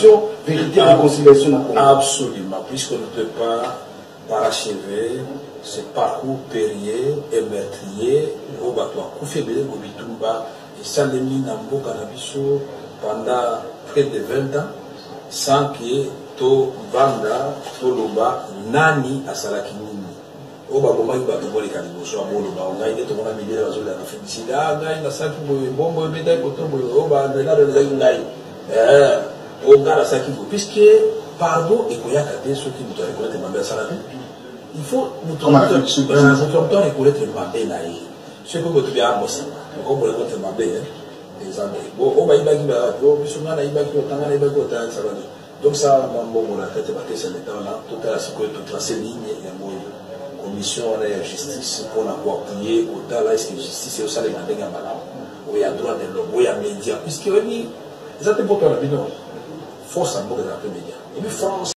réconciliation, vérité, réconciliation. Absolument, puisqu'on ne peut pas parachever ce parcours périlleux et meurtrier au bateau à Koufébé, au Bitumba, et Salemi Nambo Kanabiso pendant près de 20 ans, sans que to Vanda, to Loba, Nani à Salakinini. Au Baboma, il va tomber les caniboso à Boloba, on a été tombé à midi à la zone de la félicité. Ah, Gaï, la sac, bon, médaille, autant, au bas, de là, de Gaï. Au gars, la sac, puisque, pardon, et qu'on y a qu'à ceux qui nous ont reconnaître ma belle salade. Il faut nous reconnaître ma belle naïe. Ce que vous devez avoir, c'est comme vous reconnaître ma belle. Exemple. Bon, on va y baguer, bon, monsieur Mana, il baguer, autant, il baguer, autant, ça va. Donc, ça, bon, la tête est c'est l'état là, tout à la sécurité, toute la ligne, il y a une commission de justice pour appuyer, autant là, est-ce que justice est au salaire de la malade, où il y a droit de l'homme, où il y a médias, puisque, oui, ça te porte la vie, force à beaucoup de la média. Et puis, France.